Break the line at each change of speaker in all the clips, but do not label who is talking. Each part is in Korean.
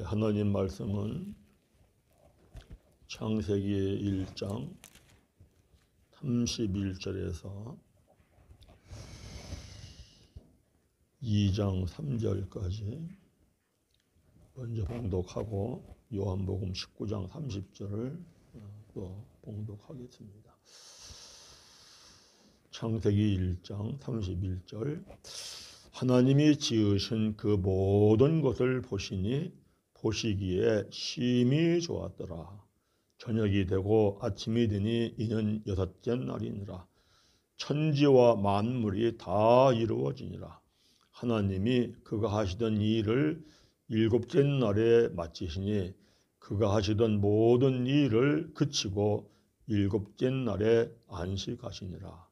하나님 말씀은 창세기 1장 31절에서 2장 3절까지 먼저 봉독하고 요한복음 19장 30절을 또 봉독하겠습니다. 창세기 1장 31절 하나님이 지으신 그 모든 것을 보시니 보시기에 심히 좋았더라. 저녁이 되고 아침이 되니 이는 여섯째 날이니라. 천지와 만물이 다 이루어지니라. 하나님이 그가 하시던 일을 일곱째 날에 마치시니 그가 하시던 모든 일을 그치고 일곱째 날에 안식하시니라.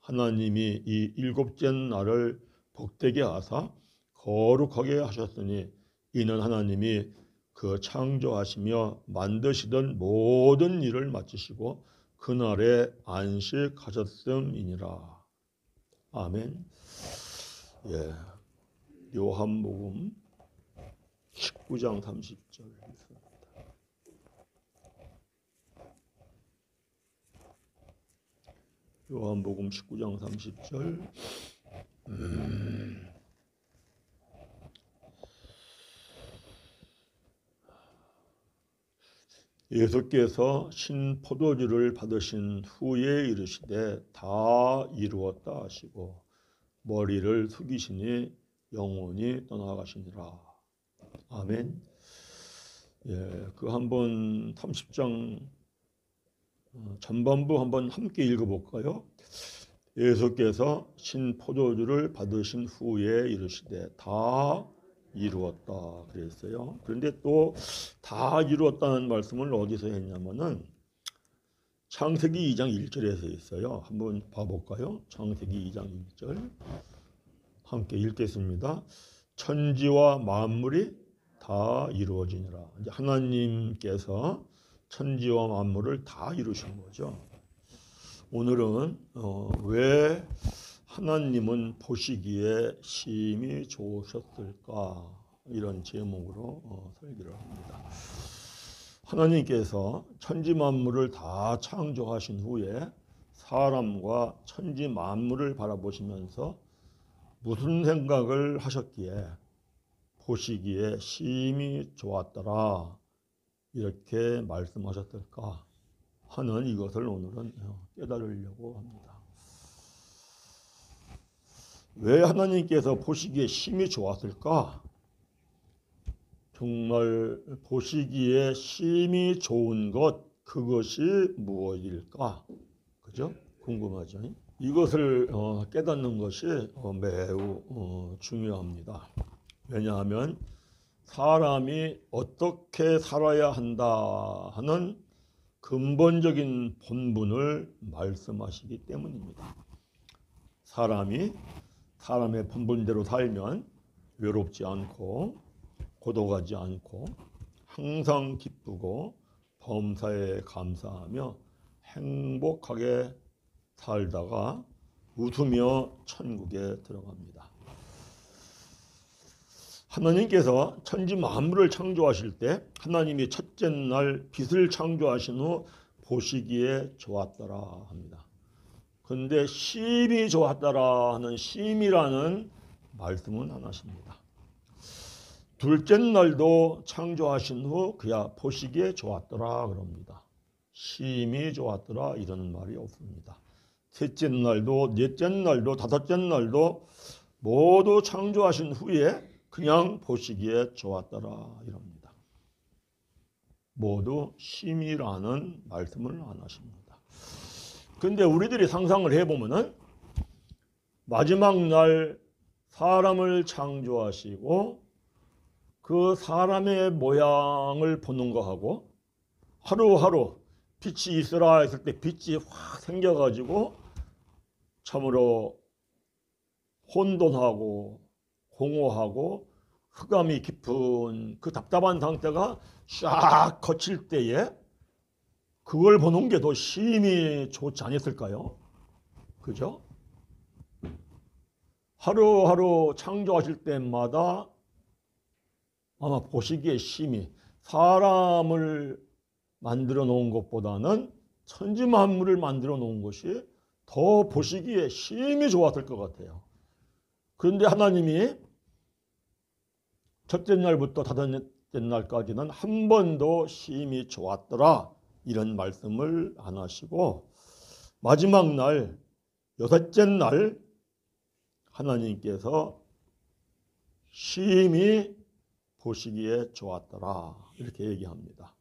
하나님이 이 일곱째 날을 복되게 하사 거룩하게 하셨으니 이는 하나님이 그 창조하시며 만드시던 모든 일을 마치시고 그날에 안식하셨음이니라. 아멘. 요한복음 19장 30절. 요한복음 19장 30절. 예수께서 신포도주를 받으신 후에 이르시되 다 이루었다 하시고 머리를 숙이시니 영혼이 떠나가시니라. 아멘. 그 한번 30장 전반부 한번 함께 읽어볼까요? 예수께서 신포도주를 받으신 후에 이르시되 다 이루었다 그랬어요. 그런데 또 다 이루었다는 말씀을 어디서 했냐면은 창세기 2장 1절에서 있어요. 한번 봐볼까요? 창세기 2장 1절 함께 읽겠습니다. 천지와 만물이 다 이루어지니라. 이제 하나님께서 천지와 만물을 다 이루신 거죠. 오늘은 왜 하나님은 보시기에 심히 좋으셨을까? 이런 제목으로 설교를 합니다. 하나님께서 천지 만물을 다 창조하신 후에 사람과 천지 만물을 바라보시면서 무슨 생각을 하셨기에 보시기에 심히 좋았더라 이렇게 말씀하셨을까 하는 이것을 오늘은 깨달으려고 합니다. 왜 하나님께서 보시기에 심히 좋았을까? 정말 보시기에 심히 좋은 것, 그것이 무엇일까? 그죠? 궁금하죠? 이것을 깨닫는 것이 매우 중요합니다. 왜냐하면 사람이 어떻게 살아야 한다 하는 근본적인 본분을 말씀하시기 때문입니다. 사람이 사람의 본분대로 살면 외롭지 않고 고독하지 않고 항상 기쁘고 범사에 감사하며 행복하게 살다가 웃으며 천국에 들어갑니다. 하나님께서 천지 만물을 창조하실 때 하나님이 첫째 날 빛을 창조하신 후 보시기에 좋았더라 합니다. 그런데 심히 좋았더라 하는 심이라는 말씀은 안 하십니다. 둘째 날도 창조하신 후 그야 보시기에 좋았더라 그럽니다. 심히 좋았더라 이런 말이 없습니다. 셋째 날도 넷째 날도 다섯째 날도 모두 창조하신 후에 그냥 보시기에 좋았더라 이럽니다. 모두 심이라는 말씀을 안 하십니다. 그런데 우리들이 상상을 해보면은 마지막 날 사람을 창조하시고 그 사람의 모양을 보는 거하고 하루하루 빛이 있으라 했을 때 빛이 확 생겨가지고 참으로 혼돈하고 공허하고 흑암이 깊은 그 답답한 상태가 쫙 거칠 때에 그걸 보는 게 더 심히 좋지 않았을까요? 그죠? 하루하루 창조하실 때마다 아마 보시기에 심히 사람을 만들어 놓은 것보다는 천지만물을 만들어 놓은 것이 더 보시기에 심히 좋았을 것 같아요. 그런데 하나님이 첫째 날부터 다섯째 날까지는 한 번도 심히 좋았더라 이런 말씀을 안 하시고 마지막 날 여섯째 날 하나님께서 심히 보시기에 좋았더라 이렇게 얘기합니다.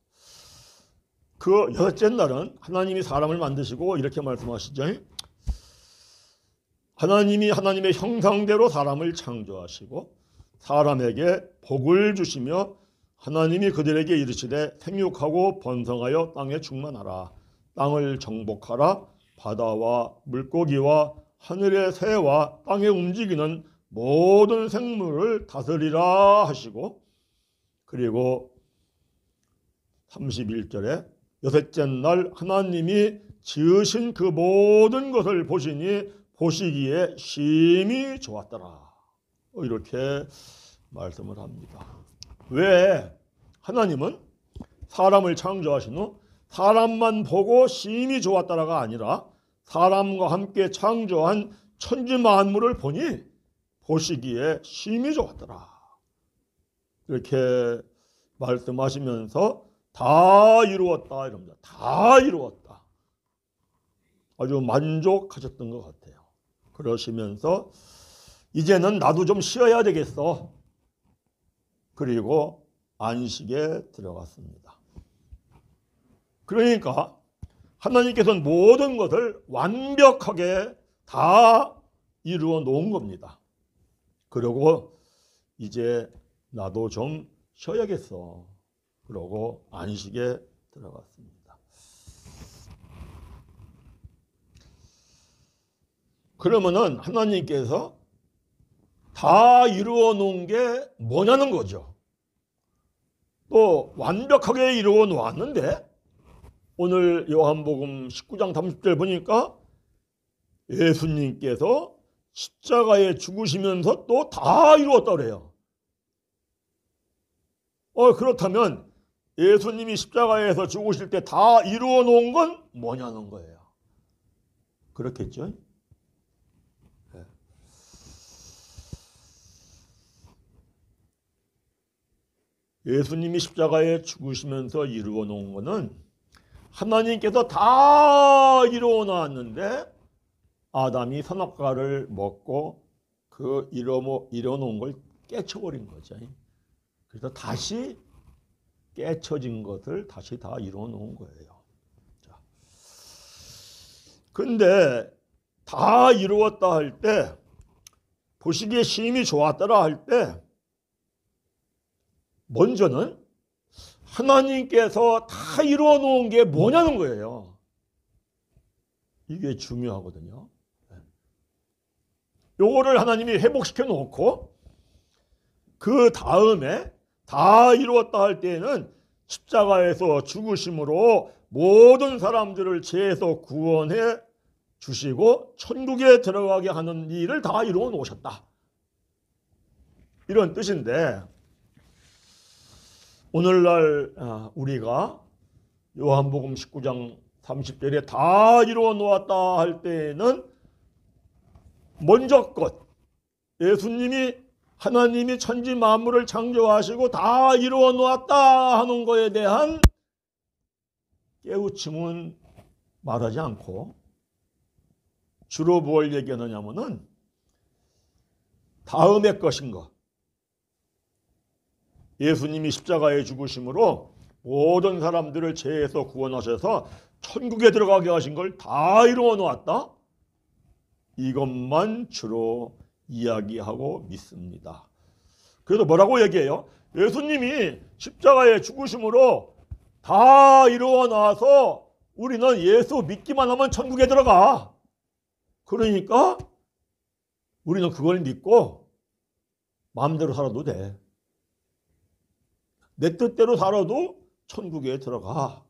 그 여섯째 날은 하나님이 사람을 만드시고 이렇게 말씀하시죠. 하나님이 하나님의 형상대로 사람을 창조하시고 사람에게 복을 주시며 하나님이 그들에게 이르시되 생육하고 번성하여 땅에 충만하라. 땅을 정복하라. 바다와 물고기와 하늘의 새와 땅에 움직이는 모든 생물을 다스리라 하시고 그리고 31절에 여섯째 날 하나님이 지으신 그 모든 것을 보시니 보시기에 심히 좋았더라. 이렇게 말씀을 합니다. 왜 하나님은 사람을 창조하신 후 사람만 보고 심히 좋았더라가 아니라 사람과 함께 창조한 천지 만물을 보니 보시기에 심히 좋았더라. 이렇게 말씀하시면서 다 이루었다 이럽니다. 다 이루었다. 아주 만족하셨던 것 같아요. 그러시면서 이제는 나도 좀 쉬어야 되겠어. 그리고 안식에 들어갔습니다. 그러니까 하나님께서는 모든 것을 완벽하게 다 이루어 놓은 겁니다. 그리고 이제 나도 좀 쉬어야겠어. 그러고 안식에 들어갔습니다. 그러면은 하나님께서 다 이루어 놓은 게 뭐냐는 거죠. 또 완벽하게 이루어 놓았는데 오늘 요한복음 19장 30절 보니까 예수님께서 십자가에 죽으시면서 또 다 이루었다 그래요. 그렇다면 예수님이 십자가에서 죽으실 때 다 이루어 놓은 건 뭐냐는 거예요. 그렇겠죠? 네. 예수님이 십자가에 죽으시면서 이루어 놓은 거는 하나님께서 다 이루어 놨는데 아담이 선악과를 먹고 그 이루어 놓은 걸 깨쳐버린 거죠. 그래서 다시 깨쳐진 것을 다시 다 이루어 놓은 거예요. 자, 근데 다 이루었다 할 때, 보시기에 심히 좋았더라 할 때, 먼저는 하나님께서 다 이루어 놓은 게 뭐냐는 거예요. 이게 중요하거든요. 요거를 하나님이 회복시켜 놓고 그 다음에 다 이루었다 할 때에는 십자가에서 죽으심으로 모든 사람들을 죄에서 구원해 주시고 천국에 들어가게 하는 일을 다 이루어 놓으셨다. 이런 뜻인데 오늘날 우리가 요한복음 19장 30절에 다 이루어 놓았다 할 때에는 먼저 것 예수님이 하나님이 천지 만물을 창조하시고 다 이루어 놓았다 하는 것에 대한 깨우침은 말하지 않고 주로 뭘 얘기하느냐면은 다음의 것인 것. 예수님이 십자가에 죽으심으로 모든 사람들을 죄에서 구원하셔서 천국에 들어가게 하신 걸 다 이루어 놓았다. 이것만 주로 이야기하고 믿습니다. 그래서 뭐라고 얘기해요? 예수님이 십자가에 죽으심으로 다 이루어 나서 우리는 예수 믿기만 하면 천국에 들어가. 그러니까 우리는 그걸 믿고 마음대로 살아도 돼. 내 뜻대로 살아도 천국에 들어가.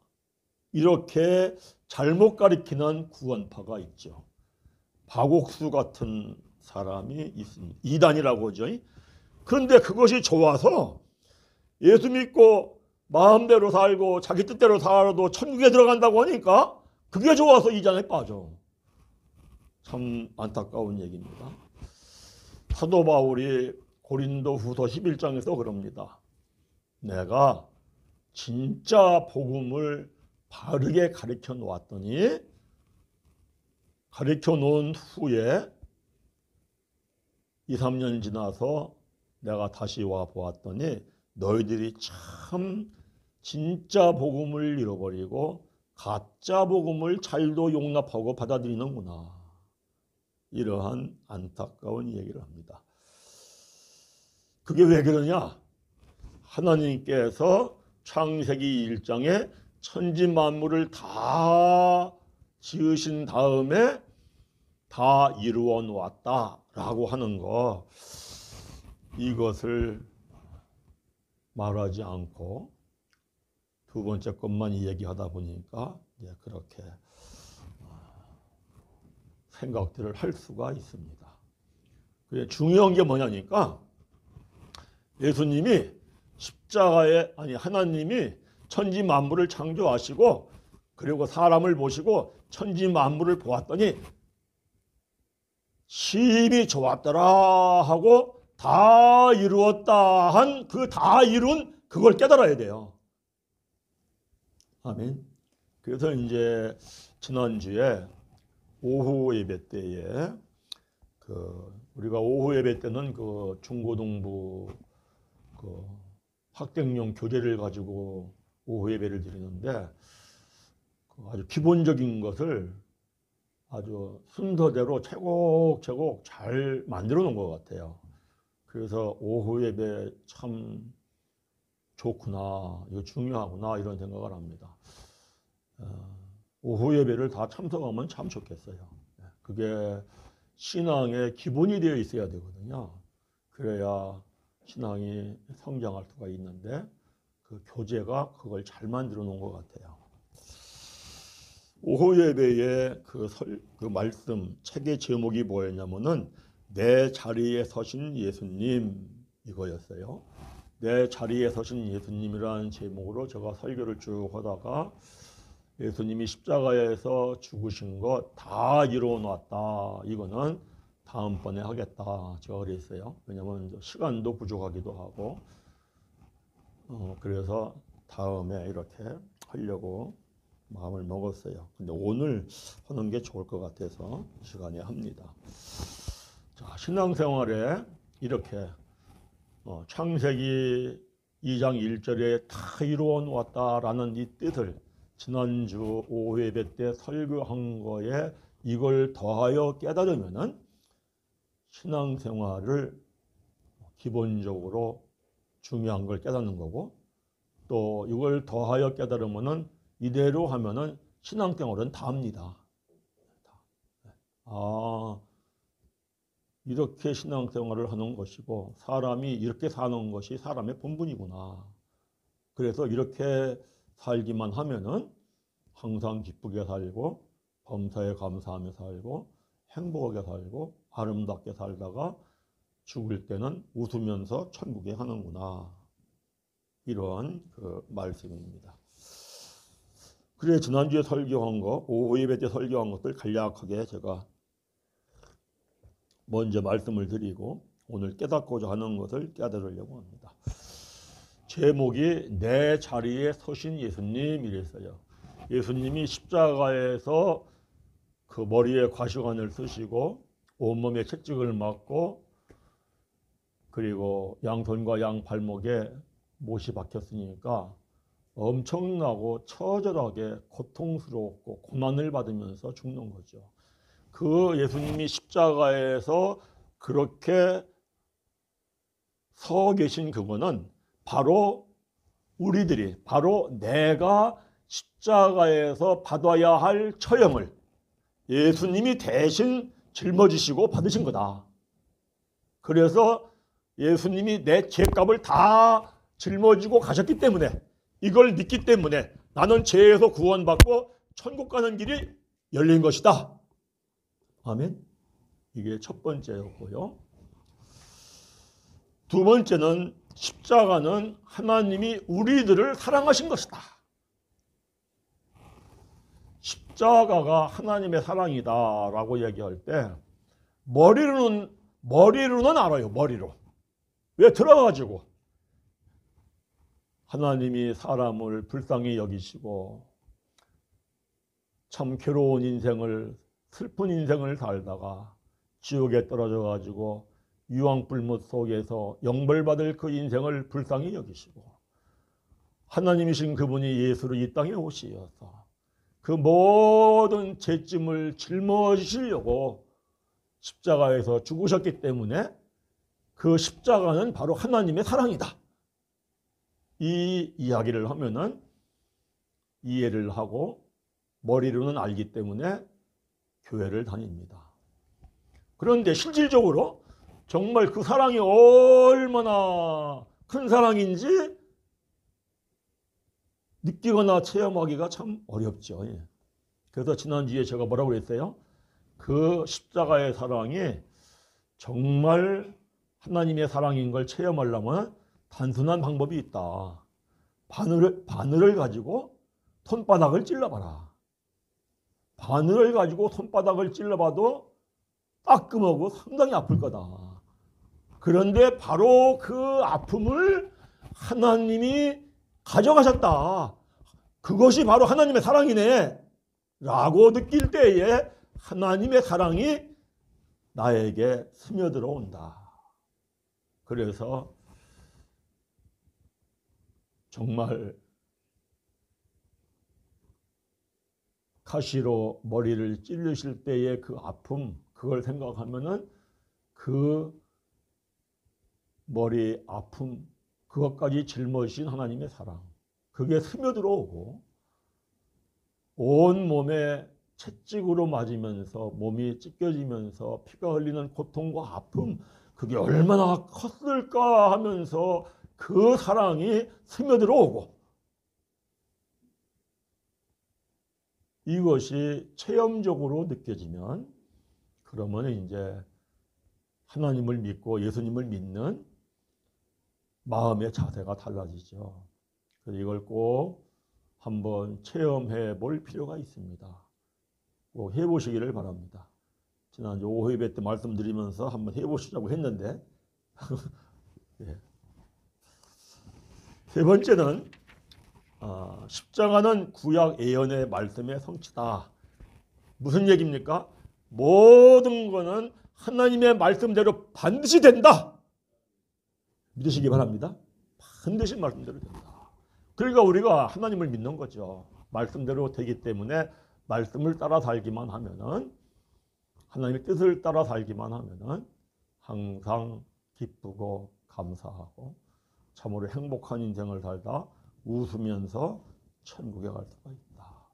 이렇게 잘못 가리키는 구원파가 있죠. 박옥수 같은 사람이 있습니다. 이단이라고 하죠. 그런데 그것이 좋아서 예수 믿고 마음대로 살고 자기 뜻대로 살아도 천국에 들어간다고 하니까 그게 좋아서 이단에 빠져. 참 안타까운 얘기입니다. 사도 바울이 고린도후서 11장에서 그럽니다. 내가 진짜 복음을 바르게 가르쳐 놓았더니 가르쳐 놓은 후에 2, 3년 지나서 내가 다시 와 보았더니 너희들이 참 진짜 복음을 잃어버리고 가짜 복음을 잘도 용납하고 받아들이는구나. 이러한 안타까운 얘기를 합니다. 그게 왜 그러냐? 하나님께서 창세기 1장에 천지 만물을 다 지으신 다음에 다 이루어 놓았다라고 하는 거, 이것을 말하지 않고 두 번째 것만 얘기하다 보니까 그렇게 생각들을 할 수가 있습니다. 그게 중요한 게 뭐냐니까 예수님이 십자가에 하나님이 천지 만물을 창조하시고 그리고 사람을 보시고 천지 만물을 보았더니 심히 좋았더라 하고 다 이루었다 한 그 다 이룬 그걸 깨달아야 돼요. 아멘. 그래서 이제 지난주에 오후 예배 때에 우리가 오후 예배 때는 그 중고등부 학생용 교재를 가지고 오후 예배를 드리는데 아주 기본적인 것을 아주 순서대로 차곡차곡 잘 만들어 놓은 것 같아요. 그래서 오후 예배 참 좋구나, 이거 중요하구나 이런 생각을 합니다. 오후 예배를 다 참석하면 참 좋겠어요. 그게 신앙의 기본이 되어 있어야 되거든요. 그래야 신앙이 성장할 수가 있는데 그 교재가 그걸 잘 만들어 놓은 것 같아요. 오후 예배의 그 말씀 책의 제목이 뭐였냐면은 내 자리에 서신 예수님 이거였어요. 내 자리에 서신 예수님이라는 제목으로 제가 설교를 쭉 하다가 예수님이 십자가에서 죽으신 것 다 이루어 놨다. 이거는 다음번에 하겠다. 제가 그랬어요. 왜냐하면 시간도 부족하기도 하고 그래서 다음에 이렇게 하려고 마음을 먹었어요. 근데 오늘 하는 게 좋을 것 같아서 시간에 합니다. 자, 신앙생활에 이렇게 창세기 2장 1절에 다 이루어 놓았다라는 이 뜻을 지난주 오후 예배 때 설교한 거에 이걸 더하여 깨달으면은 신앙생활을 기본적으로 중요한 걸 깨닫는 거고, 또 이걸 더하여 깨달으면은 이대로 하면은 신앙생활은 다입니다. 이렇게 신앙생활을 하는 것이고 사람이 이렇게 사는 것이 사람의 본분이구나. 그래서 이렇게 살기만 하면은 항상 기쁘게 살고 범사에 감사하며 살고 행복하게 살고 아름답게 살다가 죽을 때는 웃으면서 천국에 가는구나. 이런 그 말씀입니다. 그래 지난주에 설교한 거, 오후 예배 때 설교한 것들 간략하게 제가 먼저 말씀을 드리고 오늘 깨닫고자 하는 것을 깨달으려고 합니다. 제목이 내 자리에 서신 예수님 이랬어요. 예수님이 십자가에서 그 머리에 과시관을 쓰시고 온몸에 채찍을 맞고 그리고 양손과 양발목에 못이 박혔으니까 엄청나고 처절하게 고통스럽고 고난을 받으면서 죽는 거죠. 그 예수님이 십자가에서 그렇게 서 계신 그거는 바로 우리들이, 바로 내가 십자가에서 받아야 할 처형을 예수님이 대신 짊어지시고 받으신 거다. 그래서 예수님이 내 죄값을 다 짊어지고 가셨기 때문에, 이걸 믿기 때문에 나는 죄에서 구원받고 천국 가는 길이 열린 것이다. 아멘. 이게 첫 번째였고요. 두 번째는 십자가는 하나님이 우리들을 사랑하신 것이다. 십자가가 하나님의 사랑이다라고 얘기할 때 머리로는 알아요. 머리로. 왜 들어가지고 하나님이 사람을 불쌍히 여기시고 참 괴로운 인생을, 슬픈 인생을 살다가 지옥에 떨어져 가지고 유황불못 속에서 영벌받을 그 인생을 불쌍히 여기시고 하나님이신 그분이 예수로 이 땅에 오시어서 그 모든 죄짐을 짊어지시려고 십자가에서 죽으셨기 때문에 그 십자가는 바로 하나님의 사랑이다. 이 이야기를 하면은 이해를 하고 머리로는 알기 때문에 교회를 다닙니다. 그런데 실질적으로 정말 그 사랑이 얼마나 큰 사랑인지 느끼거나 체험하기가 참 어렵죠. 그래서 지난주에 제가 뭐라고 그랬어요? 그 십자가의 사랑이 정말 하나님의 사랑인 걸 체험하려면 단순한 방법이 있다. 바늘을 가지고 손바닥을 찔러봐라. 바늘을 가지고 손바닥을 찔러봐도 따끔하고 상당히 아플 거다. 그런데 바로 그 아픔을 하나님이 가져가셨다. 그것이 바로 하나님의 사랑이네 라고 느낄 때에 하나님의 사랑이 나에게 스며들어 온다. 그래서 정말 가시로 머리를 찔르실 때의 그 아픔, 그걸 생각하면은 그 머리 아픔, 그것까지 짊어지신 하나님의 사랑, 그게 스며들어 오고 온 몸에 채찍으로 맞으면서 몸이 찢겨지면서 피가 흘리는 고통과 아픔, 그게 얼마나 컸을까 하면서 그 사랑이 스며들어 오고 이것이 체험적으로 느껴지면 그러면 이제 하나님을 믿고 예수님을 믿는 마음의 자세가 달라지죠. 그래서 이걸 꼭 한번 체험해 볼 필요가 있습니다. 꼭 해보시기를 바랍니다. 지난주 오후예배 때 말씀드리면서 한번 해보시자고 했는데 네. 세 번째는 십자가는 구약 예언의 말씀의 성취다. 무슨 얘기입니까? 모든 것은 하나님의 말씀대로 반드시 된다. 믿으시기 바랍니다. 반드시 말씀대로 된다. 그러니까 우리가 하나님을 믿는 거죠. 말씀대로 되기 때문에 말씀을 따라 살기만 하면은, 하나님의 뜻을 따라 살기만 하면은 항상 기쁘고 감사하고 참으로 행복한 인생을 살다 웃으면서 천국에 갈 수가 있다.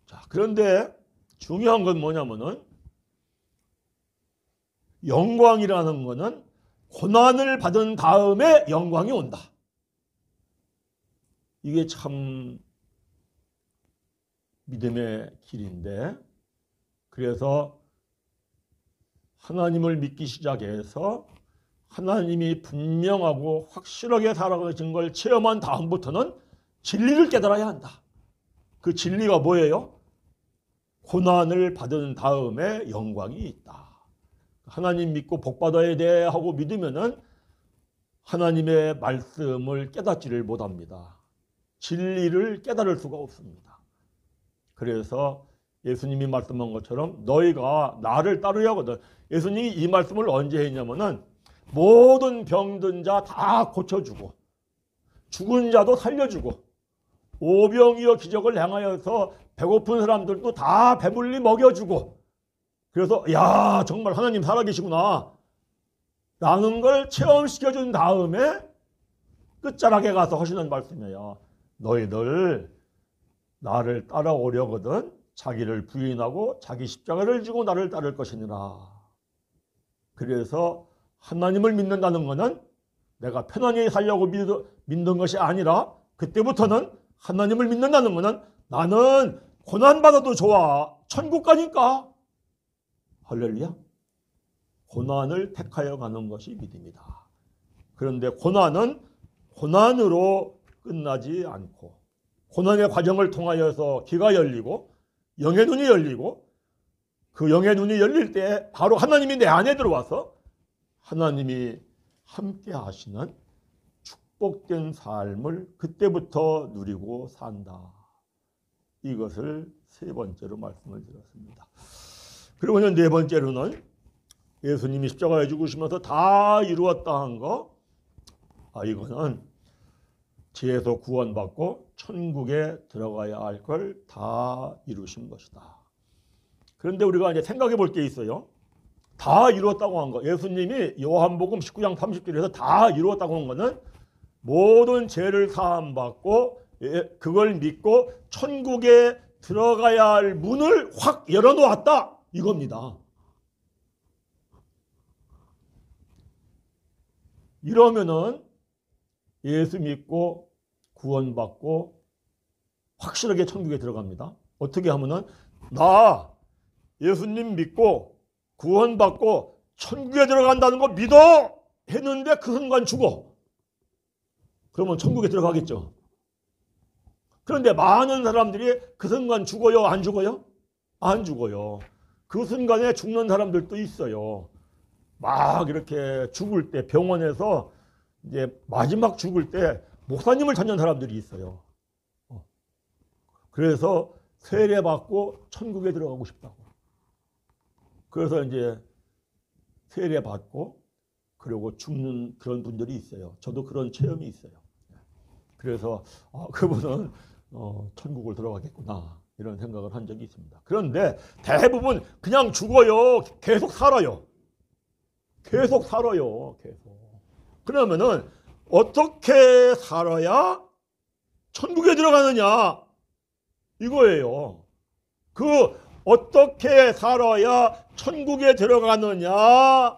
자, 그런데 중요한 건 뭐냐면은 영광이라는 거는 고난을 받은 다음에 영광이 온다. 이게 참 믿음의 길인데, 그래서 하나님을 믿기 시작해서 하나님이 분명하고 확실하게 살아가신 걸 체험한 다음부터는 진리를 깨달아야 한다. 그 진리가 뭐예요? 고난을 받은 다음에 영광이 있다. 하나님 믿고 복받아야 돼 하고 믿으면은 하나님의 말씀을 깨닫지를 못합니다. 진리를 깨달을 수가 없습니다. 그래서 예수님이 말씀한 것처럼 너희가 나를 따르려 하거든. 예수님이 이 말씀을 언제 했냐면은 모든 병든 자 다 고쳐주고 죽은 자도 살려주고 오병이어 기적을 행하여서 배고픈 사람들도 다 배불리 먹여주고, 그래서 야 정말 하나님 살아계시구나 라는 걸 체험시켜준 다음에 끝자락에 가서 하시는 말씀이에요. 너희들 나를 따라오려거든 자기를 부인하고 자기 십자가를 지고 나를 따를 것이니라. 그래서 하나님을 믿는다는 것은 내가 편안히 살려고 믿는 것이 아니라, 그때부터는 하나님을 믿는다는 것은 나는 고난받아도 좋아, 천국 가니까. 할렐루야. 고난을 택하여 가는 것이 믿음이다. 그런데 고난은 고난으로 끝나지 않고 고난의 과정을 통하여서 귀가 열리고 영의 눈이 열리고 그 영의 눈이 열릴 때 바로 하나님이 내 안에 들어와서 하나님이 함께 하시는 축복된 삶을 그때부터 누리고 산다. 이것을 세 번째로 말씀을 드렸습니다. 그리고 네 번째로는 예수님이 십자가에 죽으시면서 다 이루었다 한 거, 이거는 죄에서 구원받고 천국에 들어가야 할 걸 다 이루신 것이다. 그런데 우리가 이제 생각해 볼 게 있어요. 다 이루었다고 한 거. 예수님이 요한복음 19장 30절에서 다 이루었다고 한 거는 모든 죄를 사함받고 그걸 믿고 천국에 들어가야 할 문을 확 열어놓았다. 이겁니다. 이러면은 예수 믿고 구원받고 확실하게 천국에 들어갑니다. 어떻게 하면은 나 예수님 믿고 구원받고 천국에 들어간다는 거 믿어 했는데 그 순간 죽어. 그러면 천국에 들어가겠죠. 그런데 많은 사람들이 그 순간 죽어요? 안 죽어요? 안 죽어요. 그 순간에 죽는 사람들도 있어요. 막 이렇게 죽을 때 병원에서 이제 마지막 죽을 때 목사님을 찾는 사람들이 있어요. 그래서 세례 받고 천국에 들어가고 싶다고. 그래서 이제 세례 받고 그리고 죽는 그런 분들이 있어요. 저도 그런 체험이 있어요. 그래서 그분은 천국을 들어가겠구나 이런 생각을 한 적이 있습니다. 그런데 대부분 그냥 죽어요. 계속 살아요. 계속 살아요. 계속. 그러면은 어떻게 살아야 천국에 들어가느냐 이거예요. 그 어떻게 살아야 천국에 들어가느냐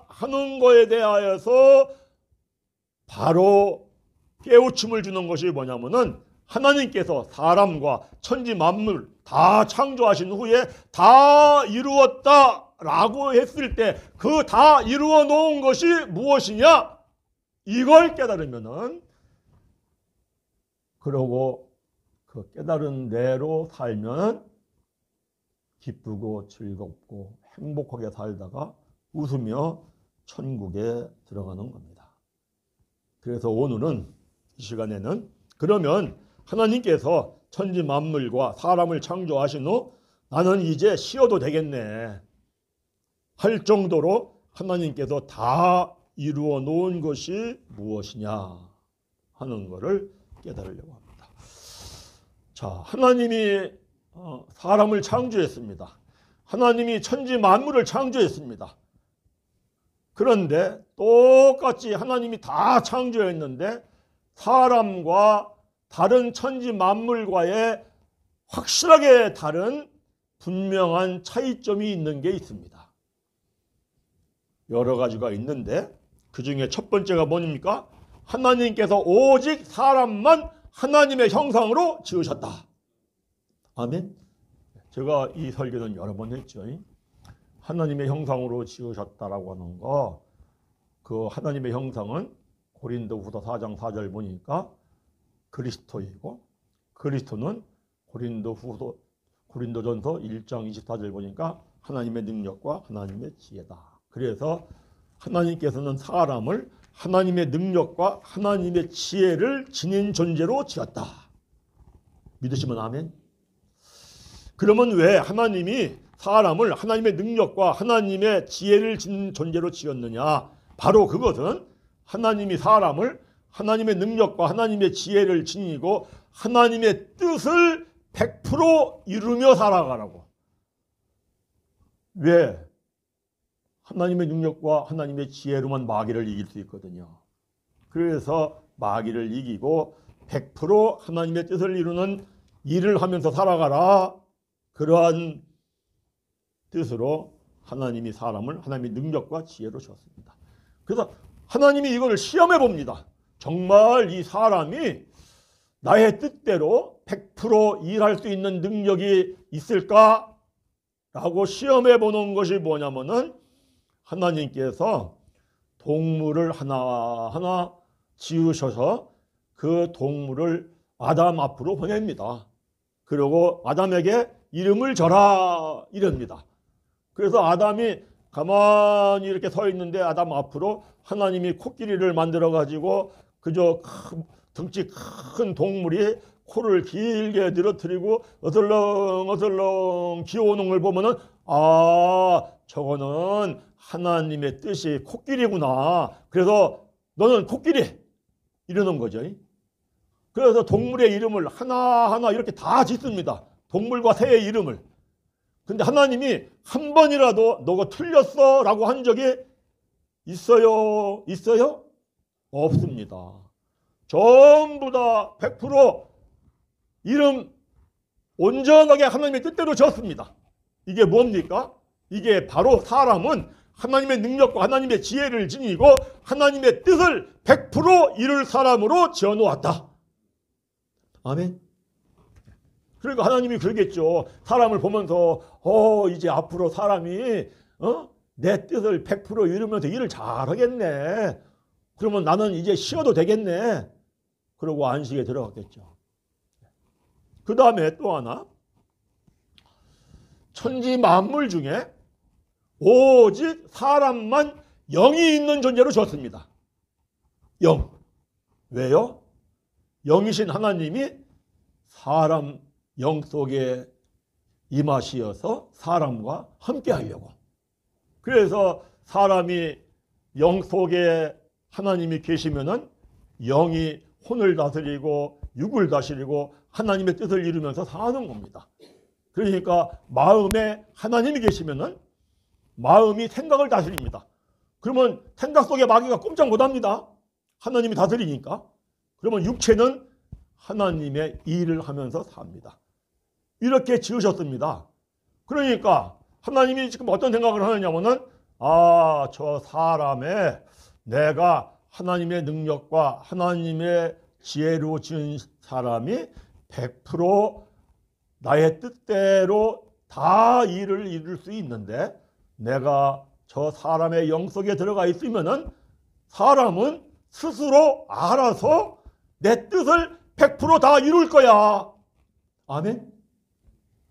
하는 거에 대하여서 바로 깨우침을 주는 것이 뭐냐면은 하나님께서 사람과 천지 만물 다 창조하신 후에 다 이루었다라고 했을 때 그 다 이루어 놓은 것이 무엇이냐? 이걸 깨달으면은 그러고 그 깨달은 대로 살면 기쁘고 즐겁고 행복하게 살다가 웃으며 천국에 들어가는 겁니다. 그래서 오늘은 이 시간에는 그러면 하나님께서 천지 만물과 사람을 창조하신 후 나는 이제 쉬어도 되겠네 할 정도로 하나님께서 다 이루어 놓은 것이 무엇이냐 하는 것을 깨달으려고 합니다. 자, 하나님이 사람을 창조했습니다. 하나님이 천지 만물을 창조했습니다. 그런데 똑같이 하나님이 다 창조했는데 사람과 다른 천지 만물과의 확실하게 다른 분명한 차이점이 있는 게 있습니다. 여러 가지가 있는데 그 중에 첫 번째가 뭡니까? 하나님께서 오직 사람만 하나님의 형상으로 지으셨다. 아멘. 제가 이 설교는 여러 번 했죠. 하나님의 형상으로 지으셨다라고 하는 거, 그 하나님의 형상은 고린도후서 4장 4절 보니까 그리스도이고 그리스도는 고린도전서 1장 24절 보니까 하나님의 능력과 하나님의 지혜다. 그래서 하나님께서는 사람을 하나님의 능력과 하나님의 지혜를 지닌 존재로 지었다. 믿으시면 아멘. 그러면 왜 하나님이 사람을 하나님의 능력과 하나님의 지혜를 지닌 존재로 지었느냐? 바로 그것은 하나님이 사람을 하나님의 능력과 하나님의 지혜를 지니고 하나님의 뜻을 100% 이루며 살아가라고. 왜? 하나님의 능력과 하나님의 지혜로만 마귀를 이길 수 있거든요. 그래서 마귀를 이기고 100% 하나님의 뜻을 이루는 일을 하면서 살아가라. 그러한 뜻으로 하나님이 사람을 하나님의 능력과 지혜로 주었습니다. 그래서 하나님이 이걸 시험해 봅니다. 정말 이 사람이 나의 뜻대로 100% 일할 수 있는 능력이 있을까? 라고 시험해 보는 것이 뭐냐면은 하나님께서 동물을 하나하나 지으셔서 그 동물을 아담 앞으로 보냅니다. 그리고 아담에게 이름을 줘라 이럽니다. 그래서 아담이 가만히 이렇게 서 있는데 아담 앞으로 하나님이 코끼리를 만들어 가지고 그저 덩치 큰 동물이 코를 길게 늘어뜨리고 어슬렁어슬렁 기어오는 걸 보면은 저거는 하나님의 뜻이 코끼리구나. 그래서 너는 코끼리 이러는 거죠. 그래서 동물의 이름을 하나하나 이렇게 다 짓습니다. 동물과 새의 이름을. 근데 하나님이 한 번이라도 너가 틀렸어 라고 한 적이 있어요? 있어요? 없습니다. 전부 다 100% 이름 온전하게 하나님의 뜻대로 지었습니다. 이게 뭡니까? 이게 바로 사람은 하나님의 능력과 하나님의 지혜를 지니고 하나님의 뜻을 100% 이룰 사람으로 지어놓았다. 아멘. 그러니까 하나님이 그러겠죠. 사람을 보면서 이제 앞으로 사람이 내 뜻을 100% 이루면서 일을 잘하겠네. 그러면 나는 이제 쉬어도 되겠네. 그러고 안식에 들어갔겠죠. 그 다음에 또 하나, 천지 만물 중에 오직 사람만 영이 있는 존재로 줬습니다. 영. 왜요? 영이신 하나님이 사람 영 속에 임하시어서 사람과 함께 하려고. 그래서 사람이 영 속에 하나님이 계시면은 영이 혼을 다스리고 육을 다스리고 하나님의 뜻을 이루면서 사는 겁니다. 그러니까 마음에 하나님이 계시면은 마음이 생각을 다스립니다. 그러면 생각 속에 마귀가 꼼짝 못합니다. 하나님이 다스리니까. 그러면 육체는 하나님의 일을 하면서 삽니다. 이렇게 지으셨습니다. 그러니까 하나님이 지금 어떤 생각을 하느냐면은 저 사람의 내가 하나님의 능력과 하나님의 지혜로 지은 사람이 100% 나의 뜻대로 다 일을 이룰 수 있는데 내가 저 사람의 영 속에 들어가 있으면은 사람은 스스로 알아서 내 뜻을 100% 다 이룰 거야. 아멘.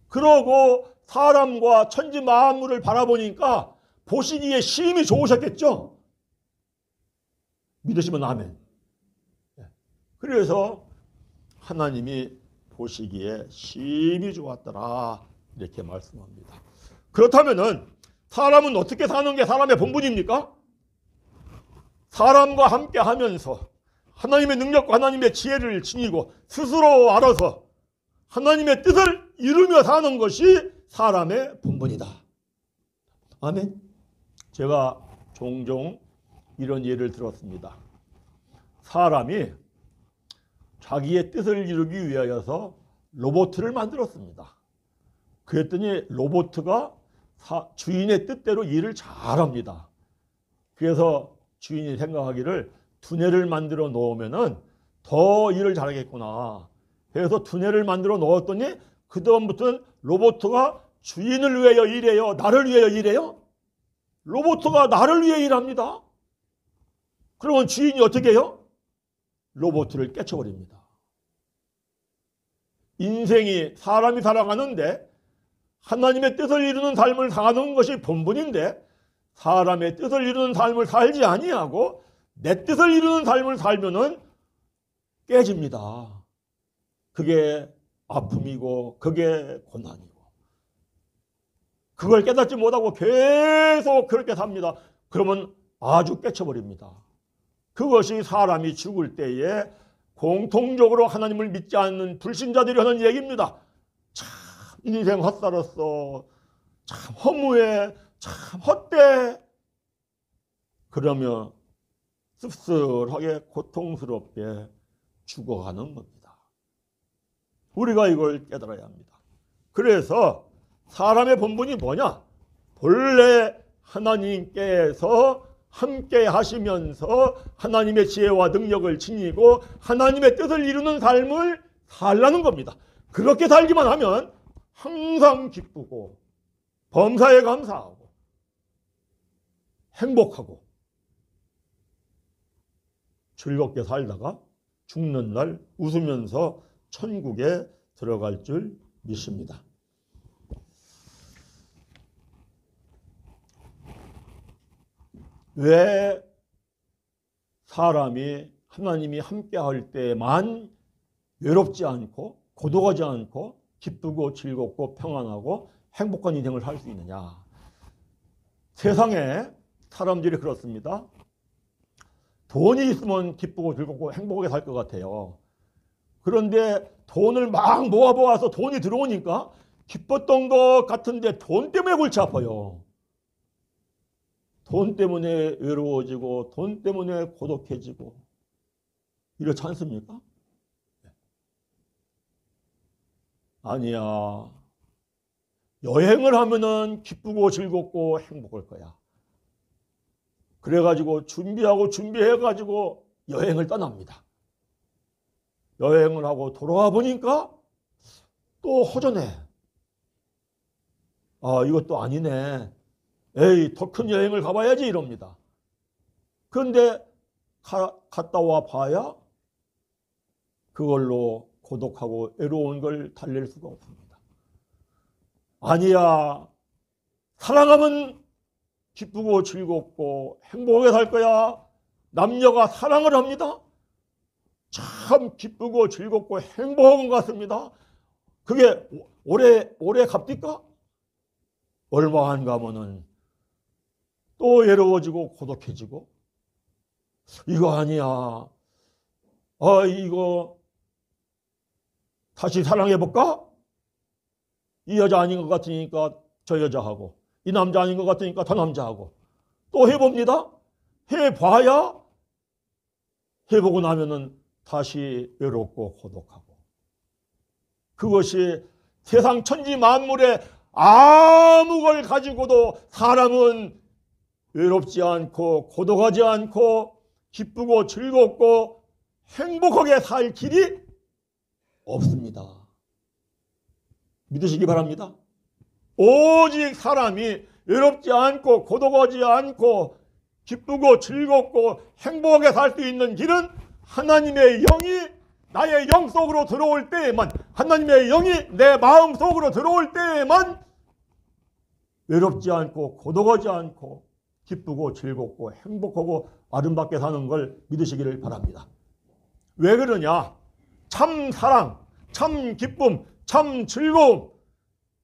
그러고 사람과 천지 만물을 바라보니까 보시기에 심히 좋으셨겠죠. 믿으시면 아멘. 그래서 하나님이 보시기에 심히 좋았더라 이렇게 말씀합니다. 그렇다면은 사람은 어떻게 사는 게 사람의 본분입니까? 사람과 함께 하면서 하나님의 능력과 하나님의 지혜를 지니고 스스로 알아서 하나님의 뜻을 이루며 사는 것이 사람의 본분이다. 아멘. 제가 종종 이런 예를 들었습니다. 사람이 자기의 뜻을 이루기 위하여서 로봇을 만들었습니다. 그랬더니 로봇가 주인의 뜻대로 일을 잘합니다. 그래서 주인이 생각하기를 두뇌를 만들어 놓으면은 더 일을 잘하겠구나. 그래서 두뇌를 만들어 넣었더니 그다음부터는 로봇가 주인을 위하여 일해요? 나를 위하여 일해요? 로봇가 나를 위해 일합니다. 그러면 주인이 어떻게 해요? 로봇을 깨쳐버립니다. 인생이 사람이 살아가는데 하나님의 뜻을 이루는 삶을 사는 것이 본분인데 사람의 뜻을 이루는 삶을 살지 아니하고 내 뜻을 이루는 삶을 살면은 깨집니다. 그게 아픔이고 그게 고난이고 그걸 깨닫지 못하고 계속 그렇게 삽니다. 그러면 아주 깨쳐버립니다. 그것이 사람이 죽을 때에 공통적으로 하나님을 믿지 않는 불신자들이 하는 얘기입니다. 참 인생 헛살았어. 참 허무해. 참 헛돼. 그러며 씁쓸하게 고통스럽게 죽어가는 겁니다. 우리가 이걸 깨달아야 합니다. 그래서 사람의 본분이 뭐냐? 본래 하나님께서 함께 하시면서 하나님의 지혜와 능력을 지니고 하나님의 뜻을 이루는 삶을 살라는 겁니다. 그렇게 살기만 하면 항상 기쁘고 범사에 감사하고 행복하고 즐겁게 살다가 죽는 날 웃으면서 천국에 들어갈 줄 믿습니다. 왜 사람이 하나님이 함께할 때만 외롭지 않고 고독하지 않고 기쁘고 즐겁고 평안하고 행복한 인생을 살 수 있느냐? 세상에 사람들이 그렇습니다. 돈이 있으면 기쁘고 즐겁고 행복하게 살 것 같아요. 그런데 돈을 막 모아서 돈이 들어오니까 기뻤던 것 같은데 돈 때문에 골치 아파요. 돈 때문에 외로워지고 돈 때문에 고독해지고 이렇지 않습니까? 아니야. 여행을 하면은 기쁘고 즐겁고 행복할 거야. 그래가지고 준비해가지고 여행을 떠납니다. 여행을 하고 돌아와 보니까 또 허전해. 아, 이것도 아니네. 에이, 더 큰 여행을 가봐야지 이럽니다. 그런데 갔다 와 봐야 그걸로 고독하고 외로운 걸 달랠 수가 없습니다. 아니야. 사랑하면 기쁘고 즐겁고 행복하게 살 거야. 남녀가 사랑을 합니다. 참 기쁘고 즐겁고 행복한 것 같습니다. 그게 오래 갑니까? 얼마 안 가면은 또 외로워지고 고독해지고 이거 아니야. 아, 이거 다시 사랑해볼까? 이 여자 아닌 것 같으니까 저 여자하고 이 남자 아닌 것 같으니까 저 남자하고 또 해봅니다. 해봐야 해보고 나면은 다시 외롭고 고독하고 그것이 세상 천지 만물에 아무 걸 가지고도 사람은 외롭지 않고 고독하지 않고 기쁘고 즐겁고 행복하게 살 길이 없습니다. 믿으시기 바랍니다. 오직 사람이 외롭지 않고 고독하지 않고 기쁘고 즐겁고 행복하게 살 수 있는 길은 하나님의 영이 나의 영 속으로 들어올 때에만, 하나님의 영이 내 마음 속으로 들어올 때에만 외롭지 않고 고독하지 않고 기쁘고 즐겁고 행복하고 아름답게 사는 걸 믿으시기를 바랍니다. 왜 그러냐? 참 사랑, 참 기쁨, 참 즐거움,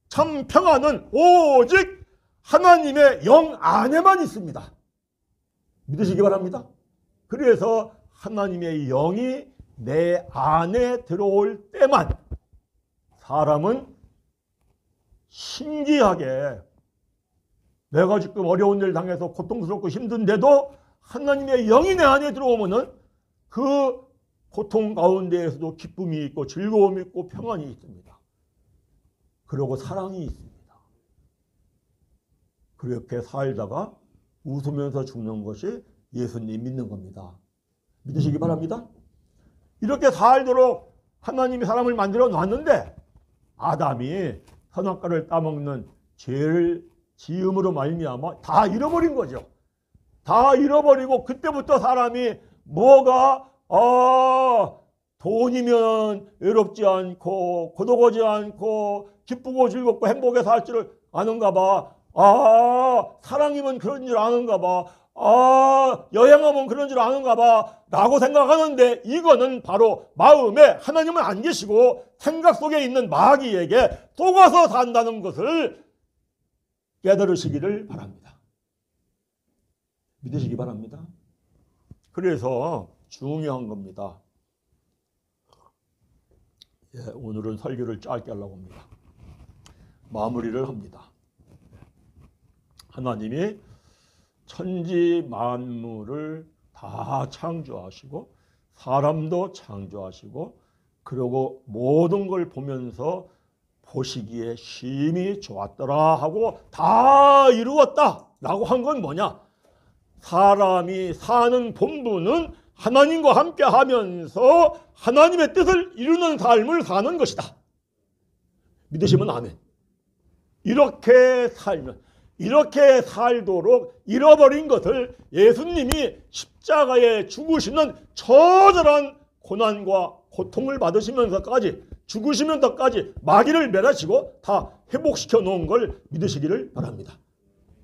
참 평안은 오직 하나님의 영 안에만 있습니다. 믿으시기 바랍니다. 그래서 하나님의 영이 내 안에 들어올 때만 사람은 신기하게 내가 지금 어려운 일 당해서 고통스럽고 힘든데도 하나님의 영이 내 안에 들어오면은 그 고통 가운데에서도 기쁨이 있고 즐거움이 있고 평안이 있습니다. 그리고 사랑이 있습니다. 그렇게 살다가 웃으면서 죽는 것이 예수님 믿는 겁니다. 믿으시기 바랍니다. 이렇게 살도록 하나님이 사람을 만들어 놨는데 아담이 선악과를 따먹는 죄를 지음으로 말미암아 다 잃어버린 거죠. 다 잃어버리고 그때부터 사람이 뭐가 돈이면 외롭지 않고 고독하지 않고 기쁘고 즐겁고 행복하게 살 줄을 아는가 봐. 사랑이면 그런 줄 아는가 봐. 여행하면 그런 줄 아는가 봐 라고 생각하는데 이거는 바로 마음에 하나님은 안 계시고 생각 속에 있는 마귀에게 속아서 산다는 것을 깨달으시기를 바랍니다. 믿으시기 바랍니다. 그래서 중요한 겁니다. 오늘은 설교를 짧게 하려고 합니다. 마무리를 합니다. 하나님이 천지 만물을 다 창조하시고 사람도 창조하시고 그리고 모든 걸 보면서 보시기에 심히 좋았더라 하고 다 이루었다 라고 한 건 뭐냐? 사람이 사는 본분은 하나님과 함께 하면서 하나님의 뜻을 이루는 삶을 사는 것이다. 믿으시면 아멘. 이렇게 살면 이렇게 살도록 잃어버린 것을 예수님이 십자가에 죽으시는 처절한 고난과 고통을 받으시면서까지 죽으시면서까지 마귀를 멸하시고 다 회복시켜 놓은 걸 믿으시기를 바랍니다.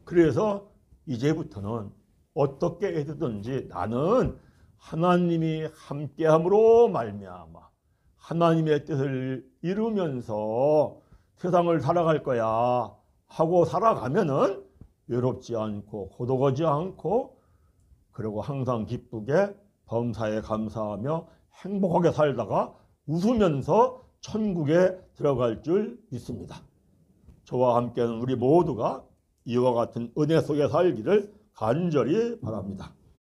그래서 이제부터는 어떻게 해서든지 나는 하나님이 함께함으로 말미암아 하나님의 뜻을 이루면서 세상을 살아갈 거야 하고 살아가면은 외롭지 않고 고독하지 않고 그리고 항상 기쁘게 범사에 감사하며 행복하게 살다가 웃으면서 천국에 들어갈 줄 믿습니다. 저와 함께하는 우리 모두가 이와 같은 은혜 속에 살기를 간절히 바랍니다.